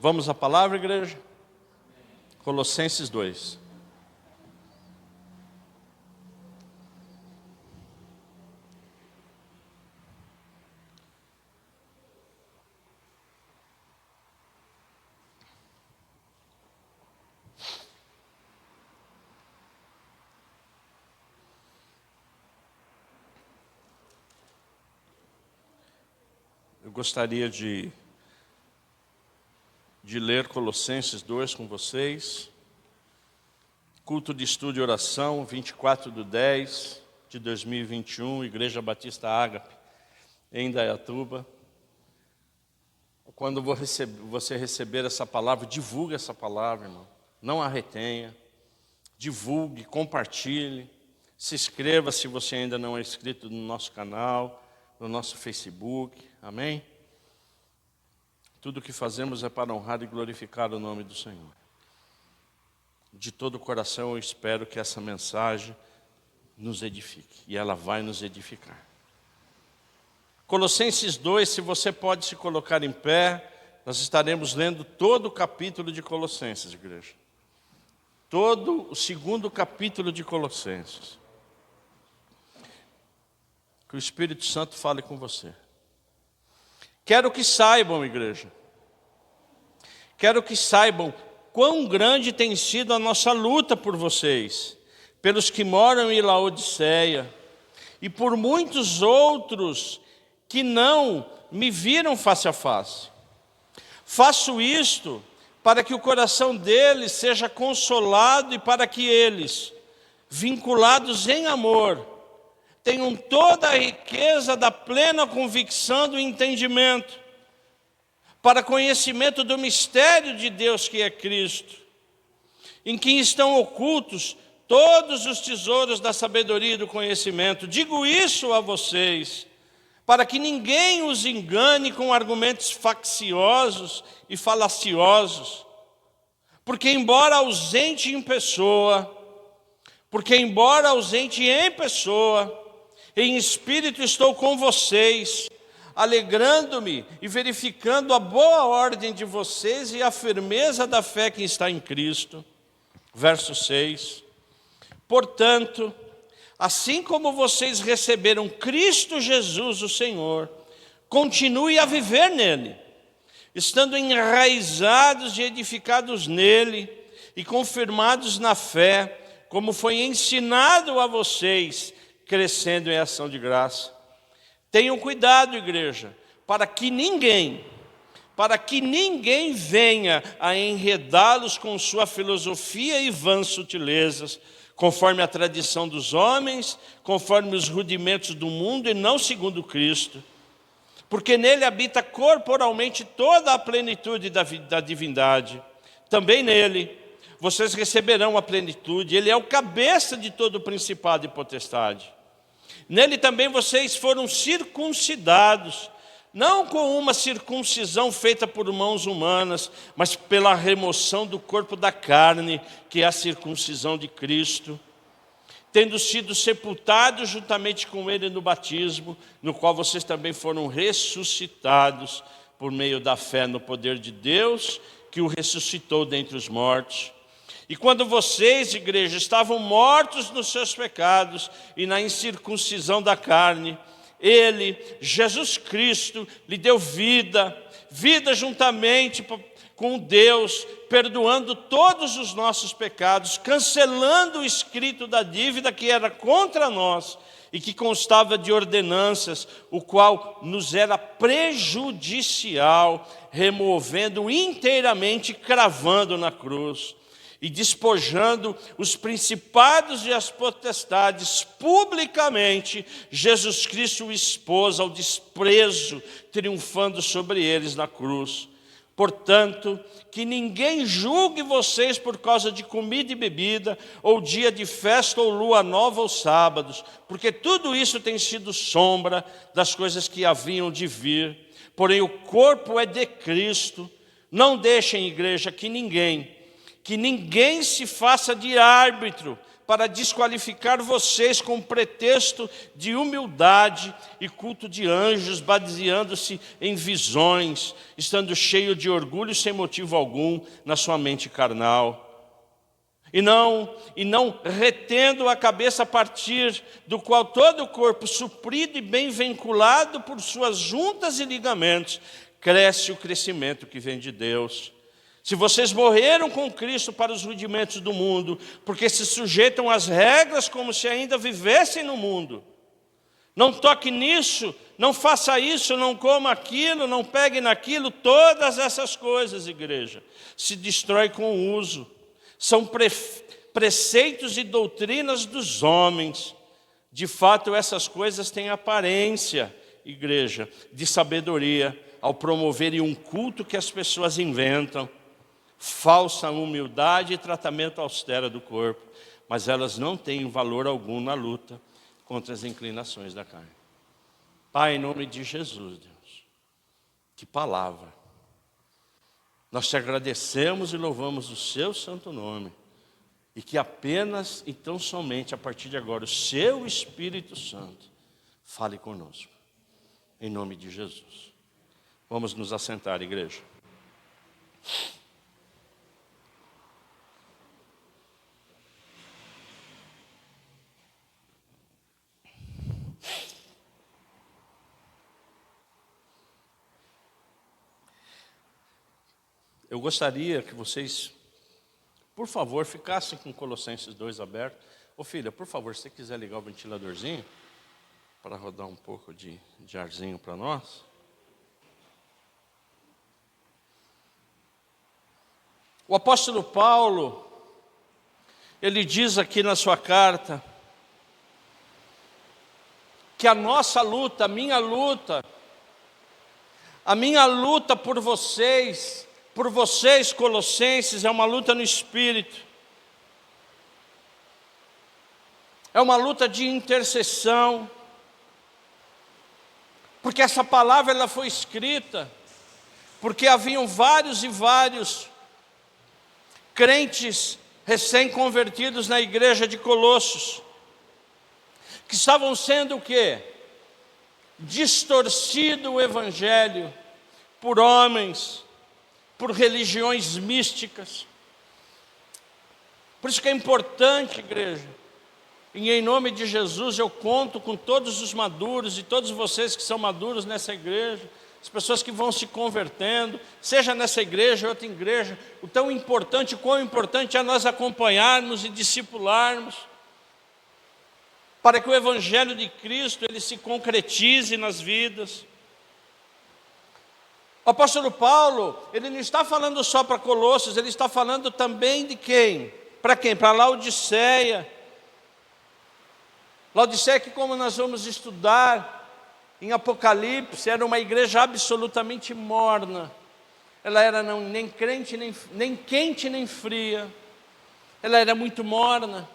Vamos à palavra, igreja? Colossenses 2. Eu gostaria de ler Colossenses 2 com vocês. Culto de estudo e oração, 24/10/2021, Igreja Batista Ágape, em Indaiatuba. Quando você receber essa palavra, divulgue essa palavra, irmão. Não a retenha. Divulgue, compartilhe. Se inscreva se você ainda não é inscrito no nosso canal, no nosso Facebook. Amém? Tudo o que fazemos é para honrar e glorificar o nome do Senhor. De todo o coração eu espero que essa mensagem nos edifique. E ela vai nos edificar. Colossenses 2, se você pode se colocar em pé, nós estaremos lendo todo o capítulo de Colossenses, igreja. Todo o segundo capítulo de Colossenses. Que o Espírito Santo fale com você. Quero que saibam, igreja. Quero que saibam quão grande tem sido a nossa luta por vocês, pelos que moram em Laodiceia, e por muitos outros que não me viram face a face. Faço isto para que o coração deles seja consolado e para que eles, vinculados em amor, tenham toda a riqueza da plena convicção do entendimento, para conhecimento do mistério de Deus que é Cristo, em quem estão ocultos todos os tesouros da sabedoria e do conhecimento. Digo isso a vocês, para que ninguém os engane com argumentos facciosos e falaciosos, porque embora ausente em pessoa, em espírito estou com vocês, alegrando-me e verificando a boa ordem de vocês e a firmeza da fé que está em Cristo. Verso 6. Portanto, assim como vocês receberam Cristo Jesus, o Senhor, continue a viver nele, estando enraizados e edificados nele e confirmados na fé, como foi ensinado a vocês, crescendo em ação de graça. Tenham cuidado, igreja, para que ninguém venha a enredá-los com sua filosofia e vãs sutilezas, conforme a tradição dos homens, conforme os rudimentos do mundo e não segundo Cristo. Porque nele habita corporalmente toda a plenitude da divindade. Também nele vocês receberão a plenitude. Ele é o cabeça de todo o principado e potestade. Nele também vocês foram circuncidados, não com uma circuncisão feita por mãos humanas, mas pela remoção do corpo da carne, que é a circuncisão de Cristo, tendo sido sepultados juntamente com ele no batismo, no qual vocês também foram ressuscitados por meio da fé no poder de Deus, que o ressuscitou dentre os mortos. E quando vocês, igreja, estavam mortos nos seus pecados e na incircuncisão da carne, Ele, Jesus Cristo, lhe deu vida juntamente com Deus, perdoando todos os nossos pecados, cancelando o escrito da dívida que era contra nós e que constava de ordenanças, o qual nos era prejudicial, removendo inteiramente, cravando na cruz. E despojando os principados e as potestades publicamente, Jesus Cristo o expôs ao desprezo, triunfando sobre eles na cruz. Portanto, que ninguém julgue vocês por causa de comida e bebida, ou dia de festa, ou lua nova, ou sábados, porque tudo isso tem sido sombra das coisas que haviam de vir. Porém, o corpo é de Cristo. Não deixem, igreja, que ninguém se faça de árbitro para desqualificar vocês com pretexto de humildade e culto de anjos, baseando-se em visões, estando cheio de orgulho sem motivo algum na sua mente carnal. E não retendo a cabeça a partir do qual todo o corpo, suprido e bem vinculado por suas juntas e ligamentos, cresce o crescimento que vem de Deus. Se vocês morreram com Cristo para os rudimentos do mundo, porque se sujeitam às regras como se ainda vivessem no mundo, não toque nisso, não faça isso, não coma aquilo, não pegue naquilo, todas essas coisas, igreja, se destrói com o uso. São preceitos e doutrinas dos homens. De fato, essas coisas têm aparência, igreja, de sabedoria, ao promoverem um culto que as pessoas inventam, falsa humildade e tratamento austero do corpo, mas elas não têm valor algum na luta contra as inclinações da carne. Pai, em nome de Jesus, Deus, que palavra! Nós te agradecemos e louvamos o seu santo nome, e que apenas, então somente, a partir de agora, o seu Espírito Santo fale conosco, em nome de Jesus. Vamos nos assentar, igreja. Eu gostaria que vocês, por favor, ficassem com Colossenses 2 aberto. Ô filha, por favor, se você quiser ligar o ventiladorzinho, para rodar um pouco de arzinho para nós. O apóstolo Paulo, ele diz aqui na sua carta, que a nossa luta, a minha luta por vocês colossenses, é uma luta no Espírito. É uma luta de intercessão. Porque essa palavra ela foi escrita, porque haviam vários e vários crentes recém-convertidos na igreja de Colossos, que estavam sendo o quê? Distorcido o evangelho por homens, por religiões místicas. Por isso que é importante, igreja, e em nome de Jesus eu conto com todos os maduros e todos vocês que são maduros nessa igreja, as pessoas que vão se convertendo, seja nessa igreja ou outra igreja, o quão importante é nós acompanharmos e discipularmos, para que o evangelho de Cristo ele se concretize nas vidas. O apóstolo Paulo, ele não está falando só para Colossos, ele está falando também de quem? Para quem? Para Laodiceia. Laodiceia que, como nós vamos estudar em Apocalipse, era uma igreja absolutamente morna. Ela era nem crente, nem quente, nem fria. Ela era muito morna.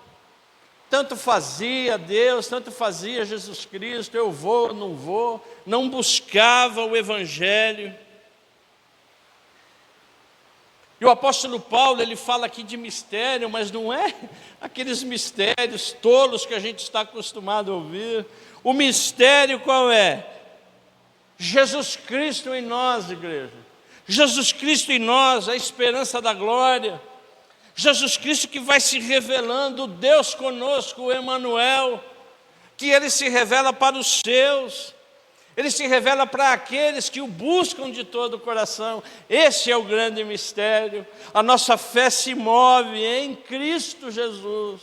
Tanto fazia Deus, tanto fazia Jesus Cristo, eu vou, não vou. Não buscava o evangelho. E o apóstolo Paulo, ele fala aqui de mistério, mas não é aqueles mistérios tolos que a gente está acostumado a ouvir. O mistério qual é? Jesus Cristo em nós, igreja. Jesus Cristo em nós, a esperança da glória. Jesus Cristo que vai se revelando, Deus conosco, o Emanuel, que Ele se revela para os seus. Ele se revela para aqueles que o buscam de todo o coração. Esse é o grande mistério. A nossa fé se move em Cristo Jesus.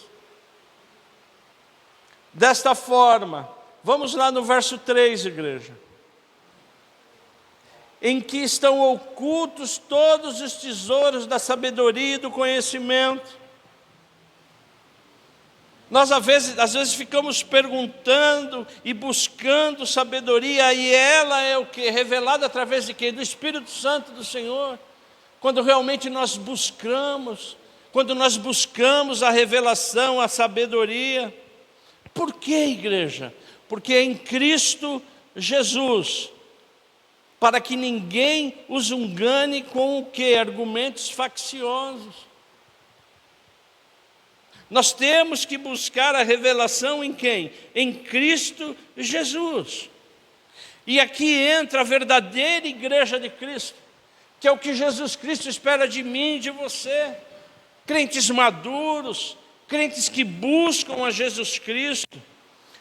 Desta forma, vamos lá no verso 3, igreja. Em que estão ocultos todos os tesouros da sabedoria e do conhecimento. Nós às vezes ficamos perguntando e buscando sabedoria, e ela é o que? Revelada através de quem? Do Espírito Santo do Senhor. Quando realmente nós buscamos, a revelação, a sabedoria. Por que, igreja? Porque em Cristo Jesus, para que ninguém os engane com o que? Argumentos facciosos. Nós temos que buscar a revelação em quem? Em Cristo Jesus. E aqui entra a verdadeira igreja de Cristo, que é o que Jesus Cristo espera de mim e de você. Crentes maduros, crentes que buscam a Jesus Cristo,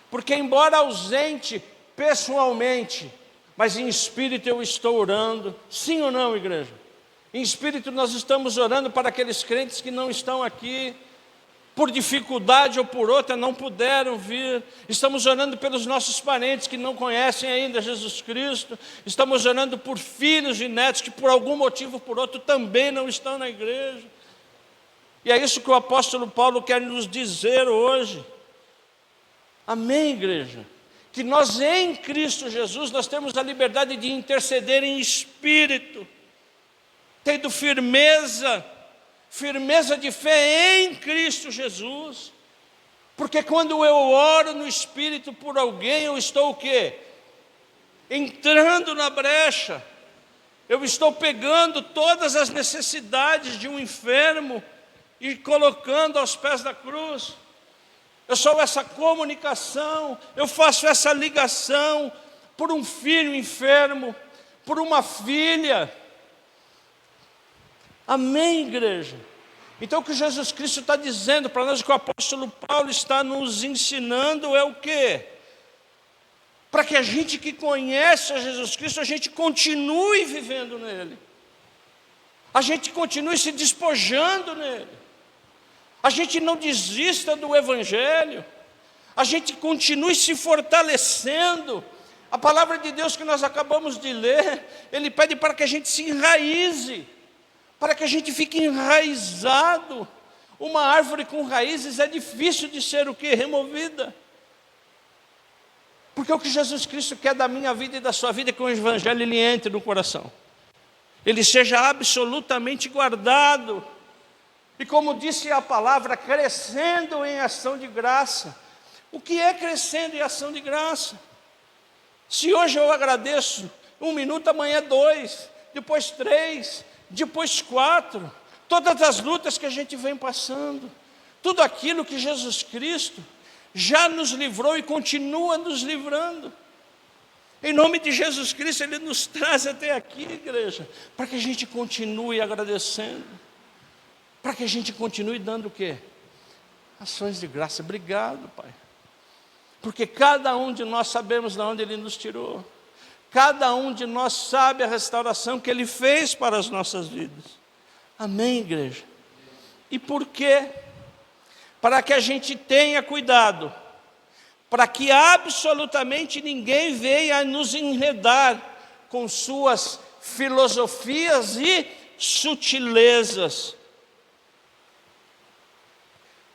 porque embora ausente pessoalmente, mas em espírito eu estou orando. Sim ou não, igreja? Em espírito nós estamos orando para aqueles crentes que não estão aqui, por dificuldade ou por outra não puderam vir. Estamos orando pelos nossos parentes que não conhecem ainda Jesus Cristo. Estamos orando por filhos e netos que por algum motivo ou por outro também não estão na igreja. E é isso que o apóstolo Paulo quer nos dizer hoje. Amém, igreja? Que nós em Cristo Jesus, nós temos a liberdade de interceder em espírito, tendo firmeza de fé em Cristo Jesus. Porque quando eu oro no espírito por alguém, eu estou o quê? Entrando na brecha. Eu estou pegando todas as necessidades de um enfermo e colocando aos pés da cruz. Eu sou essa comunicação, eu faço essa ligação por um filho enfermo, por uma filha. Amém, igreja? Então o que Jesus Cristo está dizendo para nós, o que o apóstolo Paulo está nos ensinando é o quê? Para que a gente que conhece a Jesus Cristo, a gente continue vivendo nele. A gente continue se despojando nele. A gente não desista do Evangelho. A gente continue se fortalecendo. A palavra de Deus que nós acabamos de ler, Ele pede para que a gente se enraize, para que a gente fique enraizado. Uma árvore com raízes é difícil de ser o quê? Removida. Porque o que Jesus Cristo quer da minha vida e da sua vida é que o Evangelho ele entre no coração. Ele seja absolutamente guardado. E como disse a palavra, crescendo em ação de graça. O que é crescendo em ação de graça? Se hoje eu agradeço 1 minuto, amanhã 2, depois 3, depois 4. Todas as lutas que a gente vem passando, tudo aquilo que Jesus Cristo já nos livrou e continua nos livrando. Em nome de Jesus Cristo, Ele nos traz até aqui, igreja, para que a gente continue agradecendo. Para que a gente continue dando o quê? Ações de graça. Obrigado, Pai. Porque cada um de nós sabemos de onde Ele nos tirou. Cada um de nós sabe a restauração que Ele fez para as nossas vidas. Amém, igreja? E por quê? Para que a gente tenha cuidado. Para que absolutamente ninguém venha nos enredar com suas filosofias e sutilezas.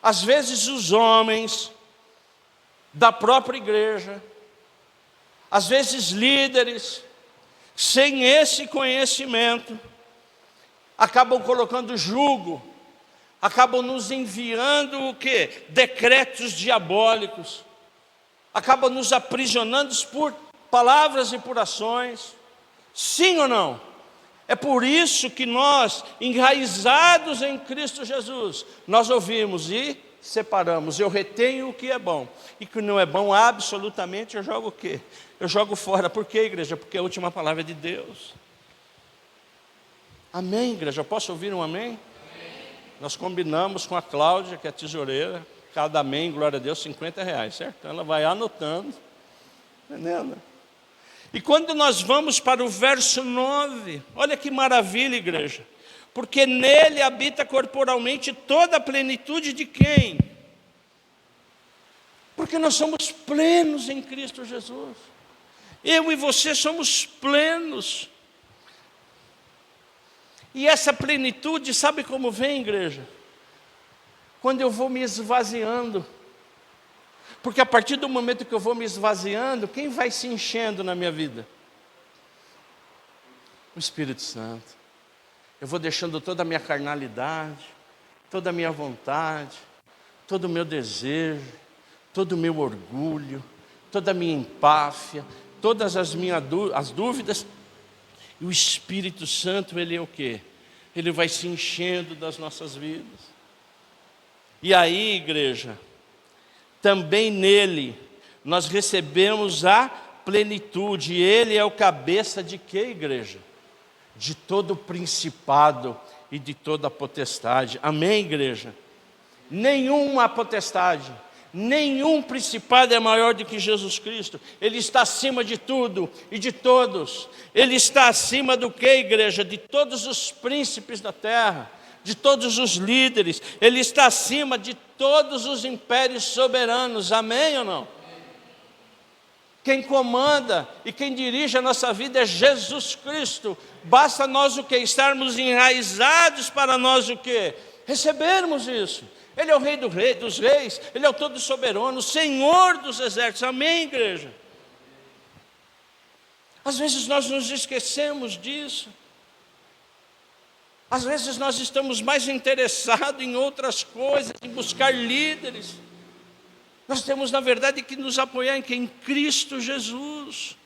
Às vezes os homens da própria igreja, às vezes líderes, sem esse conhecimento, acabam colocando jugo, acabam nos enviando o quê? Decretos diabólicos, acabam nos aprisionando por palavras e por ações. Sim ou não? É por isso que nós, enraizados em Cristo Jesus, nós ouvimos e separamos. Eu retenho o que é bom, e o que não é bom, absolutamente, eu jogo o quê? Eu jogo fora. Por quê, igreja? Porque a última palavra é de Deus. Amém, igreja? Eu posso ouvir um amém? Amém. Nós combinamos com a Cláudia, que é a tesoureira, cada amém, glória a Deus, R$50, certo? Ela vai anotando, entendendo? E quando nós vamos para o verso 9, olha que maravilha, igreja. Porque nele habita corporalmente toda a plenitude de quem? Porque nós somos plenos em Cristo Jesus. Eu e você somos plenos. E essa plenitude, sabe como vem, igreja? Quando eu vou me esvaziando. Porque a partir do momento que eu vou me esvaziando, quem vai se enchendo na minha vida? O Espírito Santo. Eu vou deixando toda a minha carnalidade, toda a minha vontade, todo o meu desejo, todo o meu orgulho, toda a minha empáfia, todas as dúvidas. E o Espírito Santo, Ele é o quê? Ele vai se enchendo das nossas vidas. E aí, igreja, também nele nós recebemos a plenitude. Ele é o cabeça de quê, igreja? De todo o principado e de toda a potestade. Amém, igreja? Nenhuma potestade, nenhum principado é maior do que Jesus Cristo. Ele está acima de tudo e de todos. Ele está acima do que, igreja? De todos os príncipes da terra, de todos os líderes. Ele está acima de todos os impérios soberanos. Amém ou não? Quem comanda e quem dirige a nossa vida é Jesus Cristo. Basta nós o quê? Estarmos enraizados para nós o quê? Recebermos isso. Ele é o Rei dos reis, Ele é o todo soberano, Senhor dos exércitos. Amém, igreja? Às vezes nós nos esquecemos disso. Às vezes nós estamos mais interessados em outras coisas, em buscar líderes. Nós temos, na verdade, que nos apoiar em quem? Em Cristo Jesus.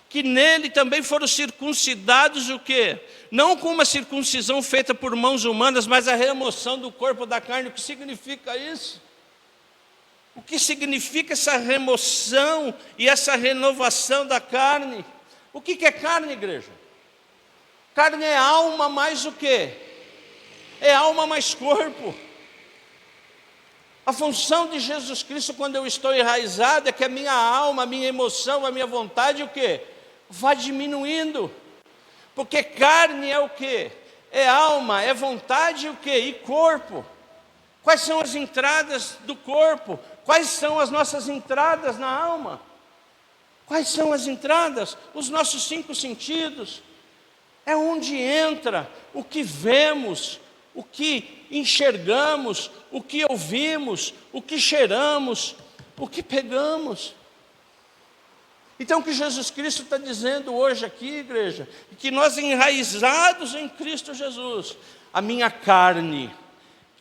Que nele também foram circuncidados o quê? Não com uma circuncisão feita por mãos humanas, mas a remoção do corpo da carne. O que significa isso? O que significa essa remoção e essa renovação da carne? O que é carne, igreja? Carne é alma mais o quê? É alma mais corpo. A função de Jesus Cristo, quando eu estou enraizado, é que a minha alma, a minha emoção, a minha vontade, o quê? Vai diminuindo. Porque carne é o quê? É alma, é vontade e o quê? E corpo. Quais são as entradas do corpo? Quais são as nossas entradas na alma? Quais são as entradas? Os nossos 5 sentidos. É onde entra o que vemos, o que enxergamos, o que ouvimos, o que cheiramos, o que pegamos. Então o que Jesus Cristo está dizendo hoje aqui, igreja, é que nós enraizados em Cristo Jesus, a minha carne,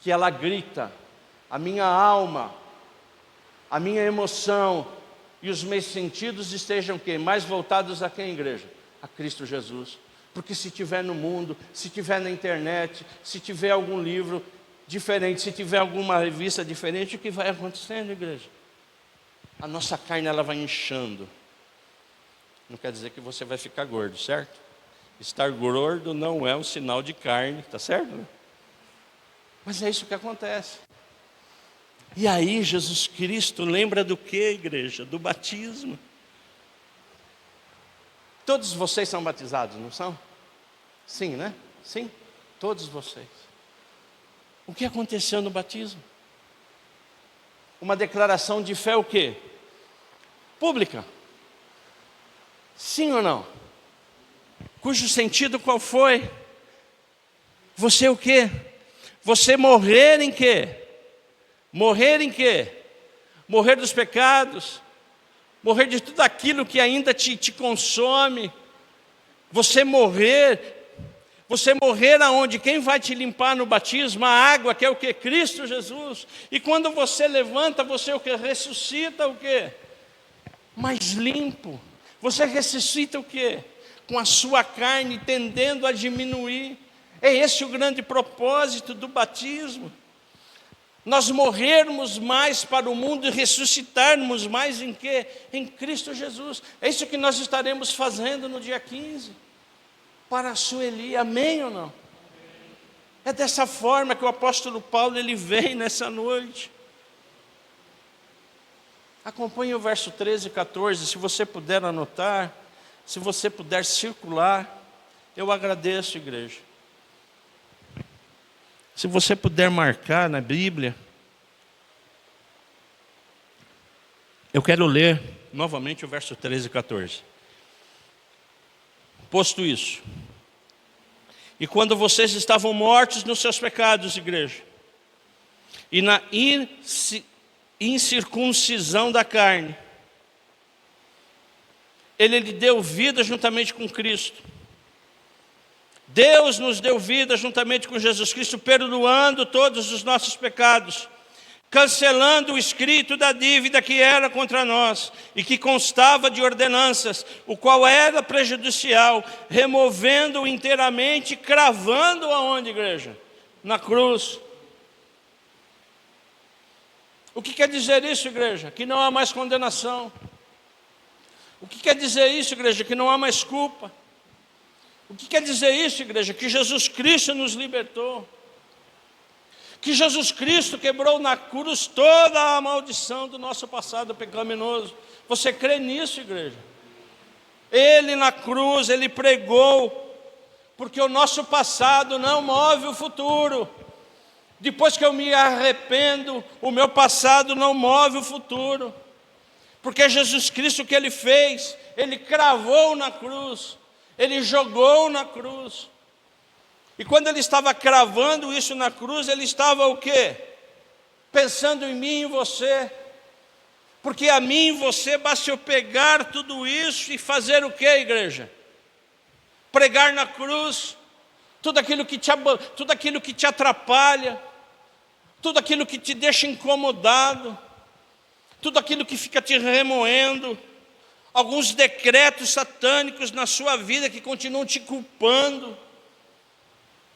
que ela grita, a minha alma, a minha emoção e os meus sentidos estejam o quê? Mais voltados a quem, igreja? A Cristo Jesus. Porque se tiver no mundo, se tiver na internet, se tiver algum livro diferente, se tiver alguma revista diferente, o que vai acontecendo, igreja? A nossa carne ela vai inchando. Não quer dizer que você vai ficar gordo, certo? Estar gordo não é um sinal de carne, tá certo? Né? Mas é isso que acontece. E aí Jesus Cristo lembra do que, igreja? Do batismo. Todos vocês são batizados, não são? Sim, né? Sim, todos vocês. O que aconteceu no batismo? Uma declaração de fé o quê? Pública. Sim ou não? Cujo sentido qual foi? Você o quê? Você morrer em quê? Morrer em quê? Morrer dos pecados, morrer de tudo aquilo que ainda te consome. Você morrer aonde? Quem vai te limpar no batismo? A água, que é o que? Cristo Jesus. E quando você levanta, você o que? Ressuscita o que? Mais limpo. Você ressuscita o que? Com a sua carne tendendo a diminuir. É esse o grande propósito do batismo. Nós morrermos mais para o mundo e ressuscitarmos mais em quê? Em Cristo Jesus. É isso que nós estaremos fazendo no dia 15. Para a Sueli, amém ou não? É dessa forma que o apóstolo Paulo ele vem nessa noite. Acompanhe o verso 13 e 14, se você puder anotar, se você puder circular, eu agradeço, igreja. Se você puder marcar na Bíblia, eu quero ler novamente o verso 13 e 14. Posto isso, e quando vocês estavam mortos nos seus pecados, igreja, e na incircuncisão da carne, Ele lhe deu vida juntamente com Cristo. Deus nos deu vida juntamente com Jesus Cristo, perdoando todos os nossos pecados, cancelando o escrito da dívida que era contra nós e que constava de ordenanças, o qual era prejudicial, removendo-o inteiramente, cravando-o aonde, igreja? Na cruz. O que quer dizer isso, igreja? Que não há mais condenação. O que quer dizer isso, igreja? Que não há mais culpa. O que quer dizer isso, igreja? Que Jesus Cristo nos libertou. Que Jesus Cristo quebrou na cruz toda a maldição do nosso passado pecaminoso. Você crê nisso, igreja? Ele na cruz, Ele pregou, porque o nosso passado não move o futuro. Depois que eu me arrependo, o meu passado não move o futuro. Porque Jesus Cristo, o que Ele fez? Ele cravou na cruz, Ele jogou na cruz. E quando Ele estava cravando isso na cruz, Ele estava o quê? Pensando em mim e em você. Porque a mim e você basta eu pegar tudo isso e fazer o quê, igreja? Pregar na cruz tudo aquilo que te atrapalha, tudo aquilo que te deixa incomodado, tudo aquilo que fica te remoendo, alguns decretos satânicos na sua vida que continuam te culpando,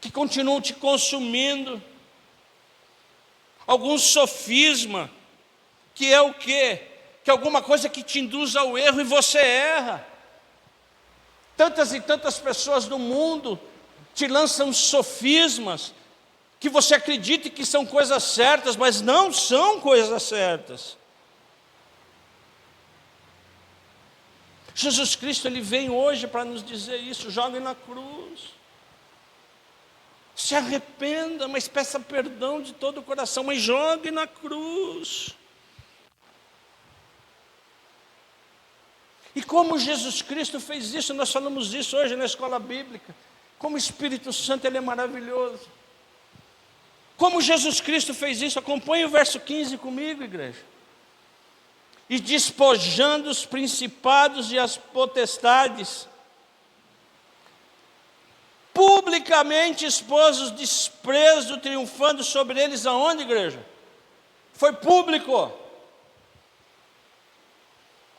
que continuam te consumindo, alguns sofisma, que é o quê? Que é alguma coisa que te induz ao erro e você erra. Tantas e tantas pessoas no mundo te lançam sofismas, que você acredita que são coisas certas, mas não são coisas certas. Jesus Cristo, Ele vem hoje para nos dizer isso: jogue na cruz. Se arrependa, mas peça perdão de todo o coração, mas jogue na cruz. E como Jesus Cristo fez isso, nós falamos isso hoje na escola bíblica, como o Espírito Santo, Ele é maravilhoso. Como Jesus Cristo fez isso, acompanhe o verso 15 comigo, igreja. E despojando os principados e as potestades, publicamente expôs os desprezos, triunfando sobre eles aonde, igreja? Foi público.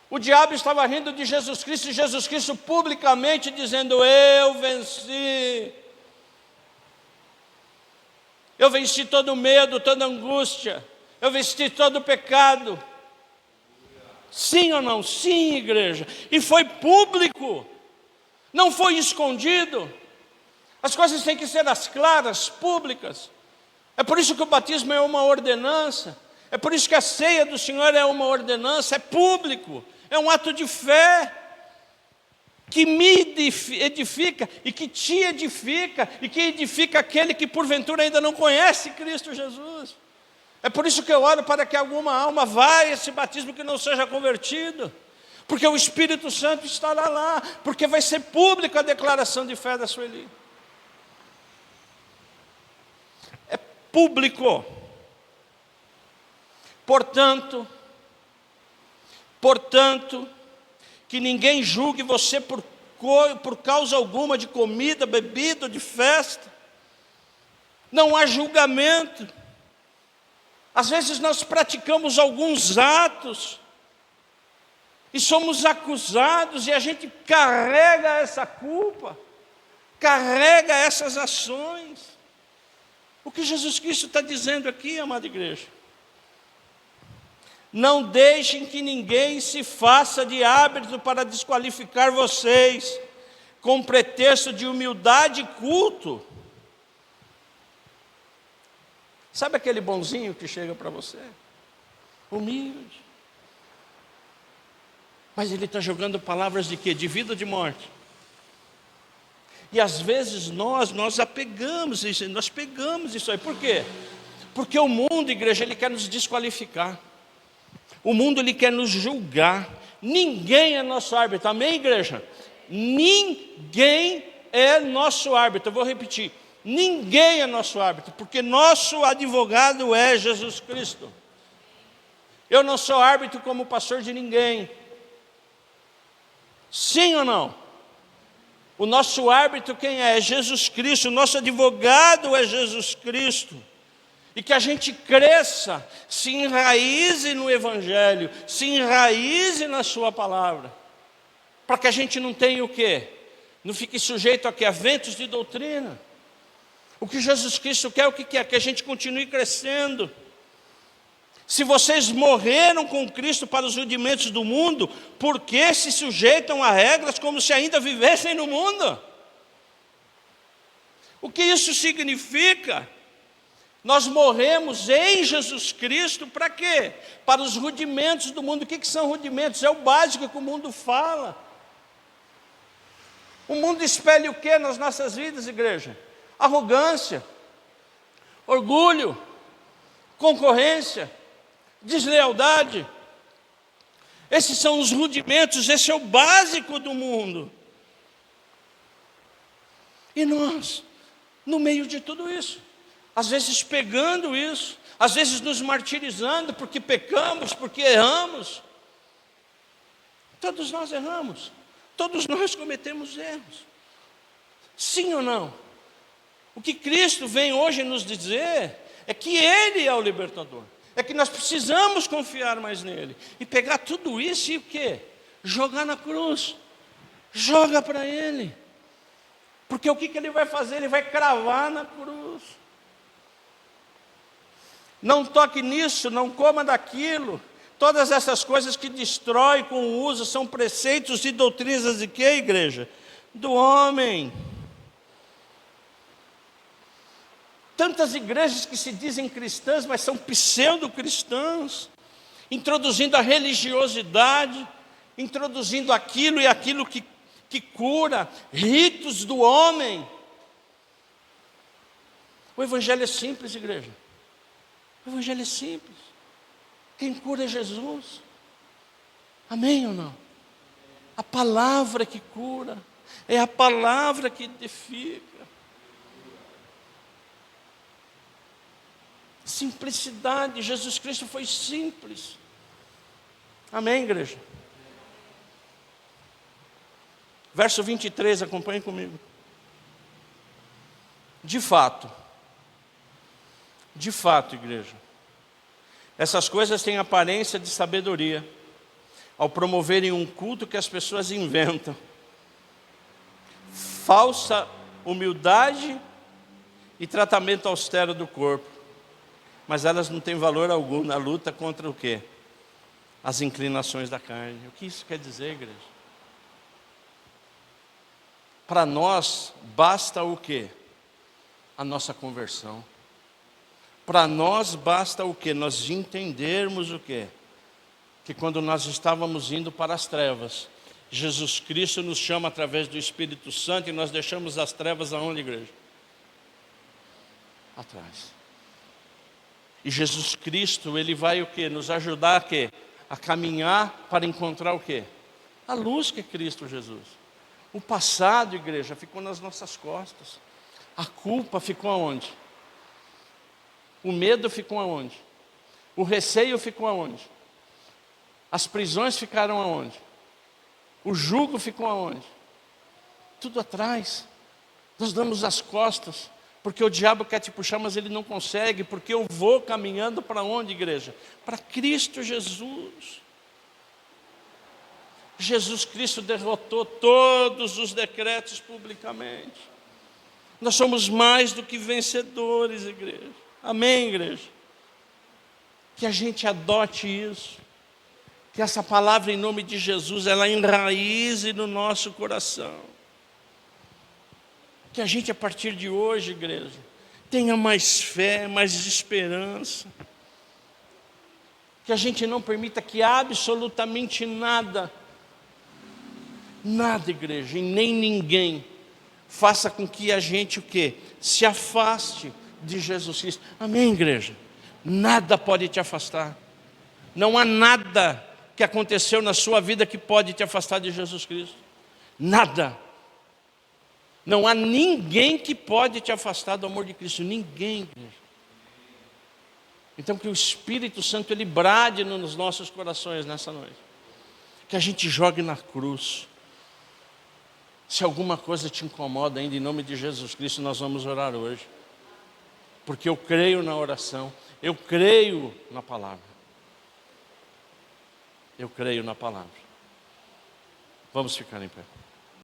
O diabo estava rindo de Jesus Cristo, e Jesus Cristo publicamente dizendo: eu venci. Eu venci todo medo, toda angústia. Eu venci todo pecado. Sim ou não? Sim, igreja. E foi público. Não foi escondido. As coisas têm que ser as claras, públicas. É por isso que o batismo é uma ordenança. É por isso que a ceia do Senhor é uma ordenança. É público. É um ato de fé que me edifica e que te edifica e que edifica aquele que porventura ainda não conhece Cristo Jesus. É por isso que eu oro para que alguma alma vá a esse batismo que não seja convertido, porque o Espírito Santo estará lá, porque vai ser pública a declaração de fé da Sueli. É público. Portanto, que ninguém julgue você por causa alguma de comida, bebida, de festa. Não há julgamento. Às vezes nós praticamos alguns atos e somos acusados, e a gente carrega essa culpa, carrega essas ações. O que Jesus Cristo está dizendo aqui, amada igreja? Não deixem que ninguém se faça de árbitro para desqualificar vocês, com pretexto de humildade e culto. Sabe aquele bonzinho que chega para você? Humilde. Mas ele está jogando palavras de quê? De vida ou de morte? E às vezes nós apegamos isso, nós pegamos isso aí. Por quê? Porque o mundo, igreja, ele quer nos desqualificar. O mundo, ele quer nos julgar. Ninguém é nosso árbitro, amém, igreja? Ninguém é nosso árbitro. Eu vou repetir: ninguém é nosso árbitro, porque nosso advogado é Jesus Cristo. Eu não sou árbitro como pastor de ninguém. Sim ou não? O nosso árbitro quem é? É Jesus Cristo. O nosso advogado é Jesus Cristo. E que a gente cresça, se enraize no Evangelho, se enraize na sua palavra, para que a gente não tenha o quê? Não fique sujeito a ventos de doutrina. O que Jesus Cristo quer, o que quer? Que a gente continue crescendo, Se vocês morreram com Cristo para os rudimentos do mundo, por que se sujeitam a regras como se ainda vivessem no mundo? O que isso significa? Nós morremos em Jesus Cristo para quê? Para os rudimentos do mundo. O que são rudimentos? É o básico que o mundo fala. O mundo espelha o que nas nossas vidas, igreja? Arrogância, orgulho, concorrência, deslealdade. Esses são os rudimentos, esse é o básico do mundo. E nós, no meio de tudo isso, às vezes pegando isso, às vezes nos martirizando porque pecamos, porque erramos. Todos nós erramos, todos nós cometemos erros. Sim ou não? O que Cristo vem hoje nos dizer é que Ele é o libertador. É que nós precisamos confiar mais nele. E pegar tudo isso e o quê? Jogar na cruz. Joga para Ele. Porque o que Ele vai fazer? Ele vai cravar na cruz. Não toque nisso, não coma daquilo. Todas essas coisas que destrói com o uso são preceitos e doutrinas de quê, igreja? Do homem. Tantas igrejas que se dizem cristãs, mas são pseudo-cristãs, introduzindo a religiosidade, introduzindo aquilo e aquilo que cura, ritos do homem. O evangelho é simples, igreja. O evangelho é simples. Quem cura é Jesus. Amém ou não? A palavra que cura, é a palavra que edifica. Simplicidade, Jesus Cristo foi simples. Amém, igreja? Verso 23, acompanhe comigo. De fato, igreja, essas coisas têm aparência de sabedoria, ao promoverem um culto que as pessoas inventam, falsa humildade e tratamento austero do corpo. Mas elas não têm valor algum na luta contra o quê? As inclinações da carne. O que isso quer dizer, igreja? Para nós, basta o quê? A nossa conversão. Para nós, basta o quê? Nós entendermos o quê? Que quando nós estávamos indo para as trevas, Jesus Cristo nos chama através do Espírito Santo e nós deixamos as trevas aonde, igreja? Atrás. E Jesus Cristo, Ele vai o quê? Nos ajudar a quê? A caminhar para encontrar o quê? A luz que é Cristo Jesus. O passado, igreja, ficou nas nossas costas. A culpa ficou aonde? O medo ficou aonde? O receio ficou aonde? As prisões ficaram aonde? O jugo ficou aonde? Tudo atrás. Nós damos as costas. Porque o diabo quer te puxar, mas ele não consegue. Porque eu vou caminhando para onde, igreja? Para Cristo Jesus. Jesus Cristo derrotou todos os decretos publicamente. Nós somos mais do que vencedores, igreja. Amém, igreja? Que a gente adote isso. Que essa palavra em nome de Jesus, ela enraize no nosso coração. Que a gente, a partir de hoje, igreja, tenha mais fé, mais esperança. Que a gente não permita que absolutamente nada, igreja, e nem ninguém, faça com que a gente o quê? Se afaste de Jesus Cristo. Amém, igreja? Nada pode te afastar. Não há nada que aconteceu na sua vida que pode te afastar de Jesus Cristo. Nada. Não há ninguém que pode te afastar do amor de Cristo. Ninguém, igreja. Então que o Espírito Santo ele brade nos nossos corações nessa noite. Que a gente jogue na cruz. Se alguma coisa te incomoda ainda, em nome de Jesus Cristo, nós vamos orar hoje. Porque eu creio na oração. Eu creio na palavra. Eu creio na palavra. Vamos ficar em pé.